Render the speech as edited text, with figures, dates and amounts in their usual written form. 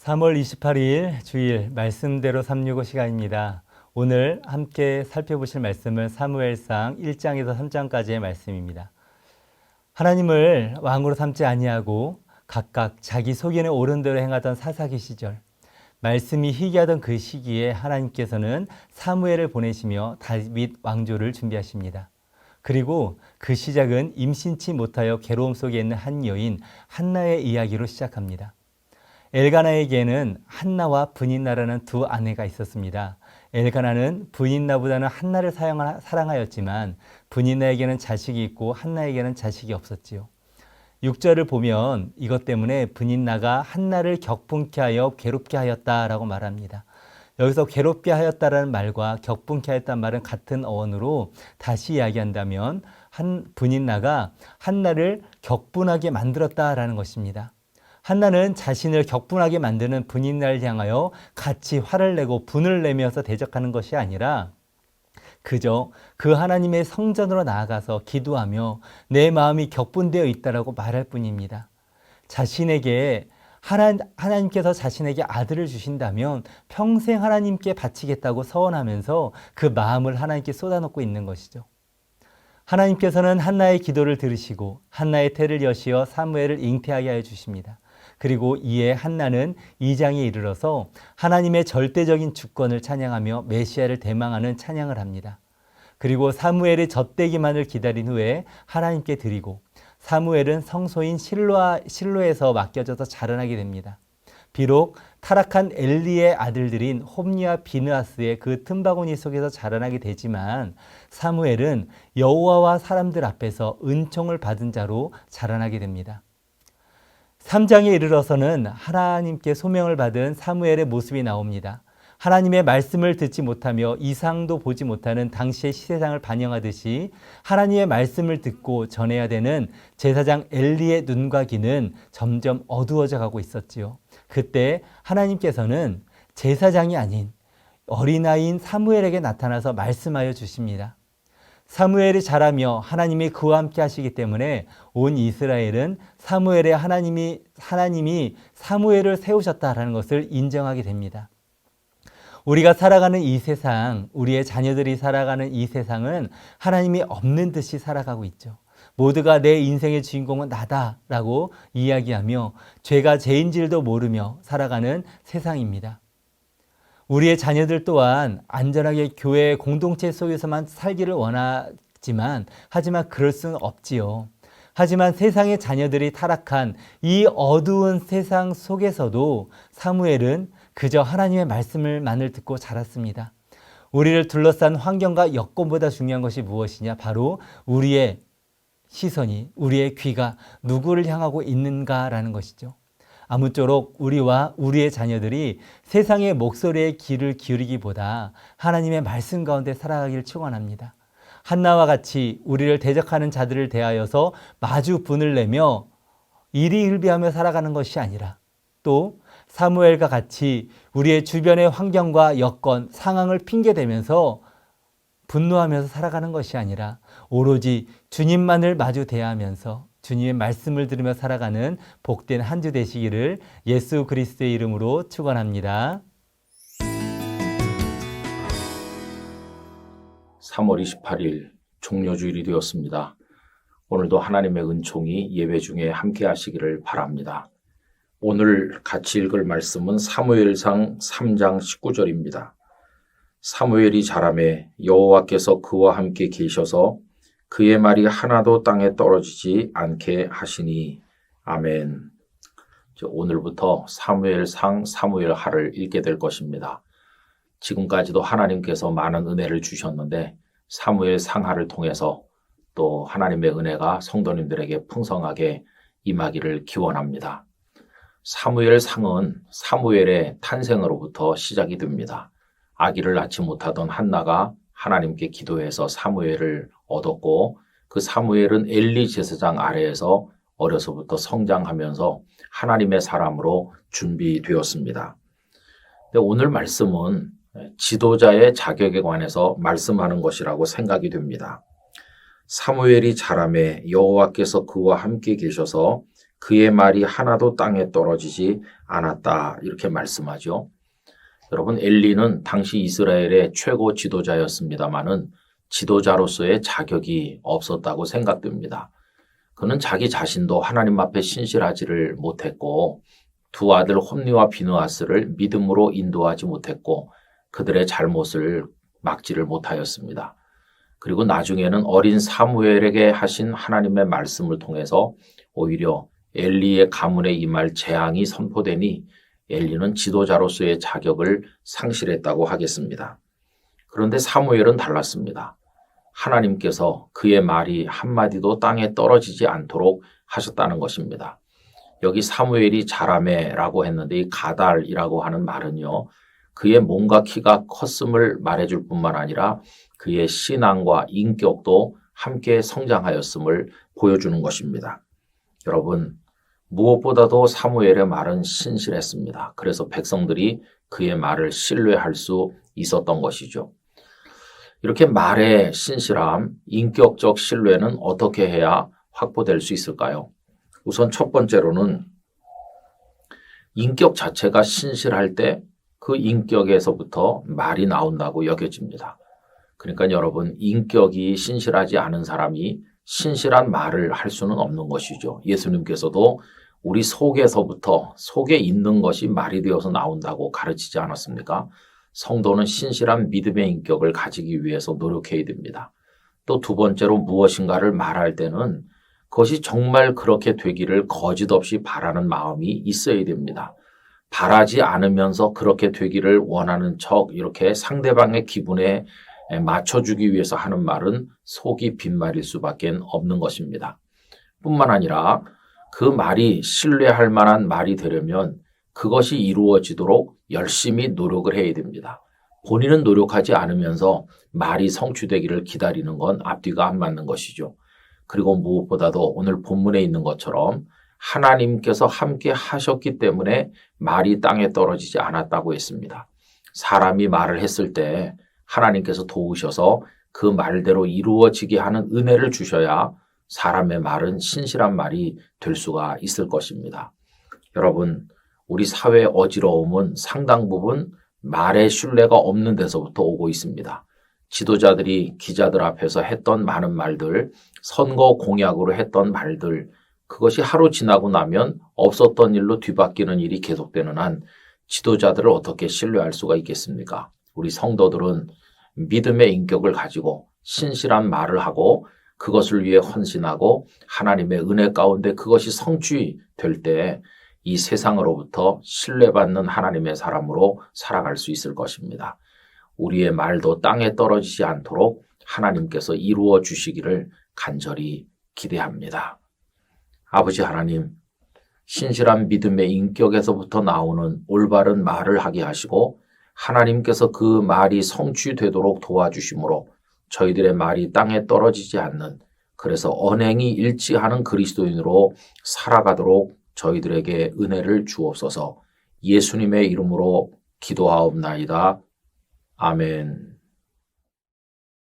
3월 28일 주일 말씀대로 365 시간입니다. 오늘 함께 살펴보실 말씀은 사무엘상 1장에서 3장까지의 말씀입니다. 하나님을 왕으로 삼지 아니하고 각각 자기 속에는 옳은 대로 행하던 사사기 시절, 말씀이 희귀하던 그 시기에 하나님께서는 사무엘을 보내시며 다윗 왕조를 준비하십니다. 그리고 그 시작은 임신치 못하여 괴로움 속에 있는 한 여인 한나의 이야기로 시작합니다. 엘가나에게는 한나와 브닛나라는 두 아내가 있었습니다. 엘가나는 브닛나보다는 한나를 사랑하였지만 브닛나에게는 자식이 있고 한나에게는 자식이 없었지요. 6절을 보면 이것 때문에 브닛나가 한나를 격분케 하여 괴롭게 하였다라고 말합니다. 여기서 괴롭게 하였다라는 말과 격분케 하였다는 말은 같은 어원으로 다시 이야기한다면 브닛나가 한나를 격분하게 만들었다라는 것입니다. 한나는 자신을 격분하게 만드는 브닛나를 향하여 같이 화를 내고 분을 내면서 대적하는 것이 아니라 그저 그 하나님의 성전으로 나아가서 기도하며 내 마음이 격분되어 있다라고 말할 뿐입니다. 자신에게 하나님께서 자신에게 아들을 주신다면 평생 하나님께 바치겠다고 서원하면서 그 마음을 하나님께 쏟아놓고 있는 것이죠. 하나님께서는 한나의 기도를 들으시고 한나의 태를 여시어 사무엘을 잉태하게 하여 주십니다. 그리고 이에 한나는 2장에 이르러서 하나님의 절대적인 주권을 찬양하며 메시아를 대망하는 찬양을 합니다. 그리고 사무엘의 젖되기만을 기다린 후에 하나님께 드리고 사무엘은 성소인 실로에서 맡겨져서 자라나게 됩니다. 비록 타락한 엘리의 아들들인 홈니와 비느하스의 그 틈바구니 속에서 자라나게 되지만 사무엘은 여호와와 사람들 앞에서 은총을 받은 자로 자라나게 됩니다. 3장에 이르러서는 하나님께 소명을 받은 사무엘의 모습이 나옵니다. 하나님의 말씀을 듣지 못하며 이상도 보지 못하는 당시의 시세상을 반영하듯이 하나님의 말씀을 듣고 전해야 되는 제사장 엘리의 눈과 귀는 점점 어두워져 가고 있었지요. 그때 하나님께서는 제사장이 아닌 어린아이인 사무엘에게 나타나서 말씀하여 주십니다. 사무엘이 자라며 하나님이 그와 함께 하시기 때문에 온 이스라엘은 하나님이 사무엘을 세우셨다라는 것을 인정하게 됩니다. 우리가 살아가는 이 세상, 우리의 자녀들이 살아가는 이 세상은 하나님이 없는 듯이 살아가고 있죠. 모두가 내 인생의 주인공은 나다라고 이야기하며 죄가 죄인지도 모르며 살아가는 세상입니다. 우리의 자녀들 또한 안전하게 교회 공동체 속에서만 살기를 하지만 그럴 수는 없지요. 하지만 세상의 자녀들이 타락한 이 어두운 세상 속에서도 사무엘은 그저 하나님의 말씀을만을 듣고 자랐습니다. 우리를 둘러싼 환경과 여건보다 중요한 것이 무엇이냐? 바로 우리의 시선이, 우리의 귀가 누구를 향하고 있는가라는 것이죠. 아무쪼록 우리와 우리의 자녀들이 세상의 목소리에 귀를 기울이기보다 하나님의 말씀 가운데 살아가기를 축원합니다. 한나와 같이 우리를 대적하는 자들을 대하여서 마주 분을 내며 이리을비하며 살아가는 것이 아니라 또 사무엘과 같이 우리의 주변의 환경과 여건, 상황을 핑계대면서 분노하면서 살아가는 것이 아니라 오로지 주님만을 마주 대하면서 주님의 말씀을 들으며 살아가는 복된 한 주 되시기를 예수 그리스도의 이름으로 축원합니다. 3월 28일 종료주일이 되었습니다. 오늘도 하나님의 은총이 예배 중에 함께 하시기를 바랍니다. 오늘 같이 읽을 말씀은 사무엘상 3장 19절입니다. 사무엘이 자라매 여호와께서 그와 함께 계셔서 그의 말이 하나도 땅에 떨어지지 않게 하시니. 아멘. 오늘부터 사무엘상 사무엘하를 읽게 될 것입니다. 지금까지도 하나님께서 많은 은혜를 주셨는데 사무엘상하를 통해서 또 하나님의 은혜가 성도님들에게 풍성하게 임하기를 기원합니다. 사무엘상은 사무엘의 탄생으로부터 시작이 됩니다. 아기를 낳지 못하던 한나가 하나님께 기도해서 사무엘을 얻었고 그 사무엘은 엘리 제사장 아래에서 어려서부터 성장하면서 하나님의 사람으로 준비되었습니다. 오늘 말씀은 지도자의 자격에 관해서 말씀하는 것이라고 생각이 됩니다. 사무엘이 자라매 여호와께서 그와 함께 계셔서 그의 말이 하나도 땅에 떨어지지 않았다. 이렇게 말씀하죠. 여러분, 엘리는 당시 이스라엘의 최고 지도자였습니다마는 지도자로서의 자격이 없었다고 생각됩니다. 그는 자기 자신도 하나님 앞에 신실하지를 못했고 두 아들 홈리와 비느하스를 믿음으로 인도하지 못했고 그들의 잘못을 막지를 못하였습니다. 그리고 나중에는 어린 사무엘에게 하신 하나님의 말씀을 통해서 오히려 엘리의 가문에 임할 재앙이 선포되니 엘리는 지도자로서의 자격을 상실했다고 하겠습니다. 그런데 사무엘은 달랐습니다. 하나님께서 그의 말이 한마디도 땅에 떨어지지 않도록 하셨다는 것입니다. 여기 사무엘이 자라매라고 했는데 이 가달이라고 하는 말은요. 그의 몸과 키가 컸음을 말해줄 뿐만 아니라 그의 신앙과 인격도 함께 성장하였음을 보여주는 것입니다. 여러분, 무엇보다도 사무엘의 말은 신실했습니다. 그래서 백성들이 그의 말을 신뢰할 수 있었던 것이죠. 이렇게 말의 신실함, 인격적 신뢰는 어떻게 해야 확보될 수 있을까요? 우선 첫 번째로는 인격 자체가 신실할 때 그 인격에서부터 말이 나온다고 여겨집니다. 그러니까 여러분, 인격이 신실하지 않은 사람이 신실한 말을 할 수는 없는 것이죠. 예수님께서도 우리 속에서부터 속에 있는 것이 말이 되어서 나온다고 가르치지 않았습니까? 성도는 신실한 믿음의 인격을 가지기 위해서 노력해야 됩니다. 또 두 번째로 무엇인가를 말할 때는 그것이 정말 그렇게 되기를 거짓 없이 바라는 마음이 있어야 됩니다. 바라지 않으면서 그렇게 되기를 원하는 척 이렇게 상대방의 기분에 맞춰주기 위해서 하는 말은 속이 빈말일 수밖에 없는 것입니다. 뿐만 아니라 그 말이 신뢰할 만한 말이 되려면 그것이 이루어지도록 열심히 노력을 해야 됩니다. 본인은 노력하지 않으면서 말이 성취되기를 기다리는 건 앞뒤가 안 맞는 것이죠. 그리고 무엇보다도 오늘 본문에 있는 것처럼 하나님께서 함께 하셨기 때문에 말이 땅에 떨어지지 않았다고 했습니다. 사람이 말을 했을 때 하나님께서 도우셔서 그 말대로 이루어지게 하는 은혜를 주셔야 사람의 말은 신실한 말이 될 수가 있을 것입니다. 여러분, 우리 사회의 어지러움은 상당 부분 말의 신뢰가 없는 데서부터 오고 있습니다. 지도자들이 기자들 앞에서 했던 많은 말들, 선거 공약으로 했던 말들, 그것이 하루 지나고 나면 없었던 일로 뒤바뀌는 일이 계속되는 한 지도자들을 어떻게 신뢰할 수가 있겠습니까? 우리 성도들은 믿음의 인격을 가지고 신실한 말을 하고 그것을 위해 헌신하고 하나님의 은혜 가운데 그것이 성취될 때 이 세상으로부터 신뢰받는 하나님의 사람으로 살아갈 수 있을 것입니다. 우리의 말도 땅에 떨어지지 않도록 하나님께서 이루어 주시기를 간절히 기대합니다. 아버지 하나님, 신실한 믿음의 인격에서부터 나오는 올바른 말을 하게 하시고 하나님께서 그 말이 성취되도록 도와주심으로 저희들의 말이 땅에 떨어지지 않는, 그래서 언행이 일치하는 그리스도인으로 살아가도록 저희들에게 은혜를 주옵소서. 예수님의 이름으로 기도하옵나이다. 아멘.